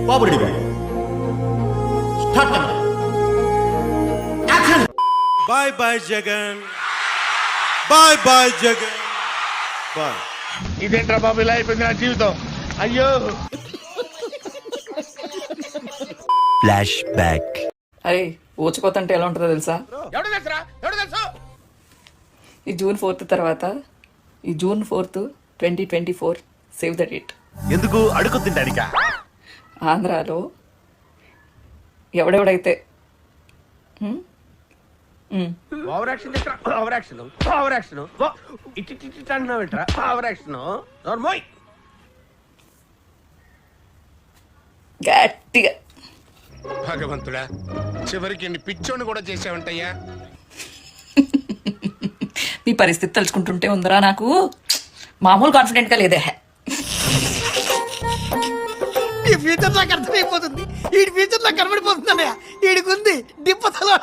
Babureddy garu start camera action. Bye bye Jagan, bye bye Jagan, bye. ఇదేంట్రా బాబు ఇలా అయిపోయింది నా జీవితం, అయ్యో. Flash back. అరే ఊచకోతంటే ఎలా ఉంటుందో తెలుసా? ఈ జూన్ 4 తర్వాత, ఈ జూన్ 4, 2024 సేవ్ ద డేట్. ఎందుకు అడుగు తింటానికా? ఆంధ్రాలో ఎవడెవడైతే over action over action over action ఇట్టి అంటున్నావేంట్రా? Over action నోర్మోయ్. గట్టిగా భగవంతుడా, చివరికి పిచ్చోని కూడా చేసావంటయ్యా. మీ పరిస్థితి తలుచుకుంటుంటే ఉందరా నాకు మామూలు కాన్ఫిడెంట్ గా లేదే. ఈ ఫ్యూచర్ నాకు అర్థమైపోతుంది, ఈ ఫ్యూచర్ నాకు కనబడిపోతుందన్నయ్య. ఈడికుంది డిప్పతలో.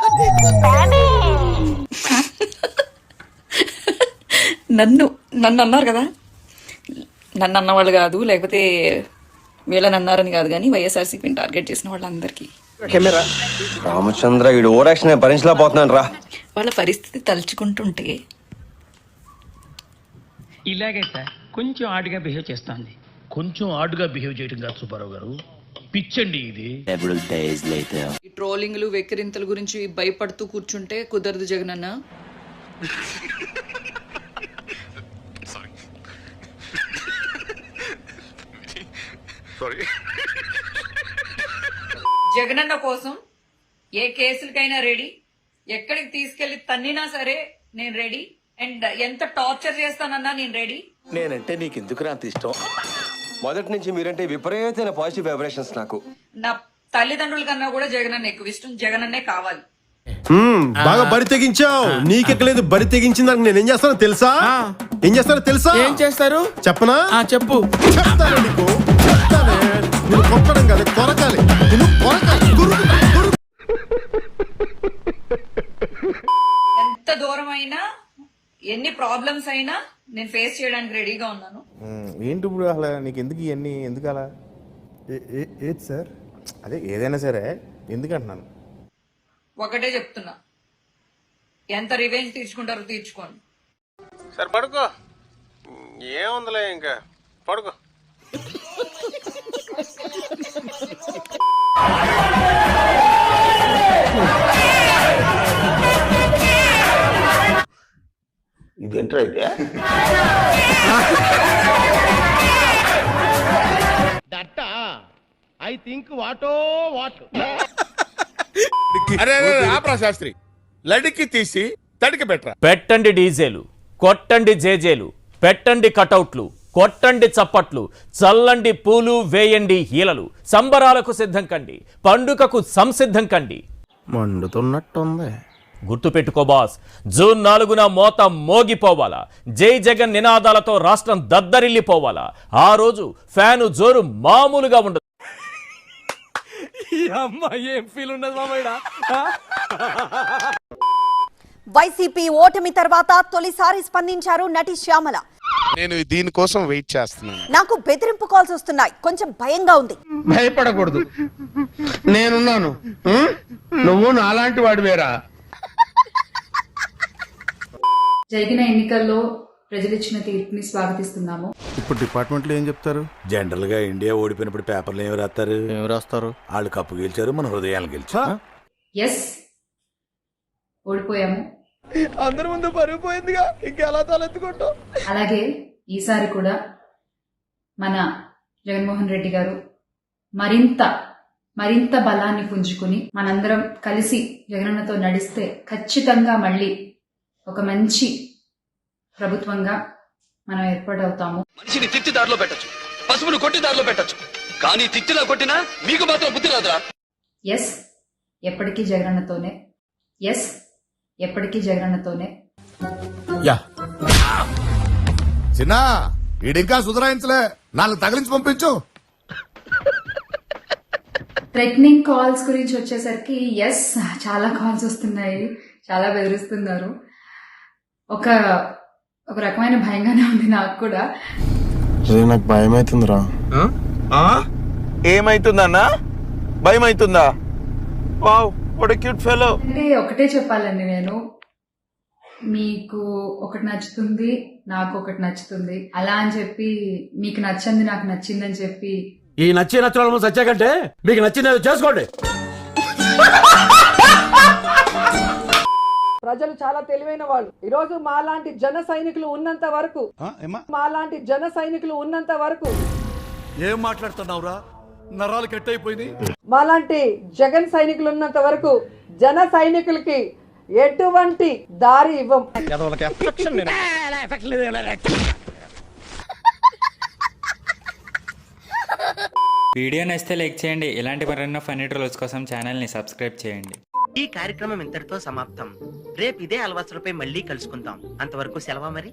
నన్ను అన్నారు కదా, నన్ను అన్నవాళ్ళు కాదు, లేకపోతే వీళ్ళని అన్నారని కాదు, కానీ వైఎస్ఆర్సీపీని టార్గెట్ చేసిన వాళ్ళందరికీ రామచంద్ర ఈడు ఓరాక్షన్ భరించలేకపోతున్నాను రా. వాళ్ళ పరిస్థితి తలుచుకుంటుంటే ఇలాగే సార్ కొంచెం ఆడుగా బిహేవ్ చేస్తుంది. కొంచెం ఆడుగా బిహేవ్ చేయడం కాదు సుబ్బారావు గారు, పిచ్చండి ఇది. ఈ ట్రోలింగ్లు వెక్కిరింతల గురించి భయపడుతూ కూర్చుంటే కుదరదు జగనన్న. జగనన్న కోసం ఏ కేసులకైనా రెడీ, ఎక్కడికి తీసుకెళ్లి తన్నినా సరే నేను రెడీ, అండ్ ఎంత టార్చర్ చేస్తానన్నా నేను రెడీ. నేనంటే నీకు ఎందుకు అంత ఇష్టం? మొదటి నుంచి మీరంటే విపరీతమైన పాజిటివ్ వైబ్రేషన్స్ నాకు. నా తల్లిదండ్రుల కన్నా కూడా జగనన్న ఎక్కువ ఇష్టం, జగనన్నే కావాలి. బాగా బరి తెగించావు. నీకెక్కలేదు, బరి తెగించిందానికి నేను ఏం చేస్తానో తెలుసా? ఏం చేస్తానో తెలుసా? ఏం చేస్తారు చెప్పనా? చెప్పు. చెప్తాను నీకు, చెప్తానే. నువ్వు కొట్టడం కాదు, కొరకాలి. నువ్వు కొరకాలి. ఎంత దూరం అయినా, ఎన్ని ప్రాబ్లమ్స్ అయినా నేను ఫేస్ చేయడానికి రెడీగా ఉన్నాను. ఏంటి ఇప్పుడు అసలు నీకు ఎందుకు ఇవన్నీ, ఎందుకు అలా? ఏది సార్? అదే ఏదైనా సరే ఎందుకు అంటున్నాను. ఒకటే చెప్తున్నా, ఎంత రివెంజ్ తీర్చుకుంటారో తీర్చుకోండి. సరే పడుకో, ఏముందిలే ఇంకా పడుకో. ఇదేంట్రా అయితే? దట్ ఐ థింక్ వాటో వాట్. అరే ఆపరా శాస్త్రి, లడికి తీసి తడికి పెట్టరా. పెట్టండి డీజేలు, కొట్టండి జేజేలు, పెట్టండి కటౌట్లు, కొట్టండి చప్పట్లు, చల్లండి పూలు, వేయండి హీలలు, సంబరాలకు సిద్ధం కండి, పండుగకు సంసిద్ధం కండి. మండుతున్నట్టుంది. గుర్తుపెట్టుకో బాస్, జూన్ 4న మోత మోగిపోవాలా, జై జగన్ నినాదాలతో రాష్ట్రం దద్దరిల్లిపోవాలా. ఆ రోజు ఫ్యాను జోరు మామూలుగా ఉండదు. ఏం ఫీల్ ఉండదు మామయ్య. వైసీపీ ఓటమి తర్వాత తొలిసారి స్పందించారు నటి శ్యామల. నేను దీనికోసం వెయిట్ చేస్తున్నాను. నాకు బెదిరింపు కాల్స్ వస్తున్నాయి, కొంచెం భయంగా ఉంది. భయపడకూడదు, నేనున్నాను. నువ్వు నాలాంటి వాడు వేరా? జరిగిన ఎన్నికల్లో ప్రజలిచ్చిన తీర్పుని స్వాగతిస్తున్నాము. ఇప్పుడు డిపార్ట్మెంట్ లో ఏం చెప్తారు? జనరల్ గా ఇండియా ఓడిపోయినప్పుడు పేపర్లు ఏమి రాస్తారు? ఏం రాస్తారు? వాళ్ళు కప్పు గెలిచారు, మన హృదయాలు గెలిచా. ఎస్, ఓడిపోయాము. అందరి ముందు పరుగిపోయిందిగా, ఇంకెలా తలెత్తుకుంటాం. అలాగే ఈసారి కూడా మన జగన్మోహన్ రెడ్డి గారు మరింత బలాన్ని పుంజుకుని మనందరం కలిసి జగనన్నతో నడిస్తే ఖచ్చితంగా మళ్ళీ ఒక మంచి ప్రభుత్వంగా మనం ఏర్పాటవుతాము. మనిషిని తిట్టి దారిలో పెట్టచ్చు, పసుపును కొట్టి దారిలో పెట్టచ్చు, కానీ తిట్టినా కొట్టినా మీకు మాత్రం బుద్ధి రాదురా. ఎస్, ఎప్పటికీ జగనన్నతోనే. ఎస్, ఎప్పటికీ జగనన్నతోనే. యా చిన్న వీడింకా సుధరాయించలే, 4 తగిలించి పంపించు. థ్రెటనింగ్ కాల్స్ గురించి వచ్చేసరికి ఎస్, చాలా కాల్స్ వస్తున్నాయి, చాలా బెదిరిస్తున్నారు. ఒక రకమైన భయంగానే ఉంది నాకు కూడా. నాకు భయం అవుతుందిరా. ఏమైతుందన్నా భయం అవుతుందా? Wow what a cute fellow. అంటే ఒకటే చెప్పాలండి, నేను మీకు ఒకటి నచ్చుతుంది, నాకు ఒకటి నచ్చుతుంది, అలా అని చెప్పి మీకు నచ్చింది నాకు నచ్చిందని చెప్పి ఈ నచ్చిన సచ్చాకంటే మీకు నచ్చింది చేసుకోండి. ప్రజలు చాలా తెలివైన వాళ్ళు. ఈ రోజు మాలాంటి జన సైనికులు ఉన్నంత వరకు ఏం మాట్లాడుతున్నావురా? నరాలు కట్ అయిపోయింది. మాలాంటి జగన్ సైనికులు ఉన్నంత వరకు జన సైనికులకి ఎటువంటి దారి ఇవ్వం. వీడియో నచ్చితే లైక్ చేయండి. ఇలాంటి మరెన్నో ఫన్నీ ట్రోల్స్ కోసం ఛానల్ని సబ్స్క్రైబ్ చేయండి. ఈ కార్యక్రమం ఇంతటితో సమాప్తం. రేపు ఇదే అలవాట్లపై మళ్ళీ కలుసుకుందాం. అంతవరకు సెలవు మరి.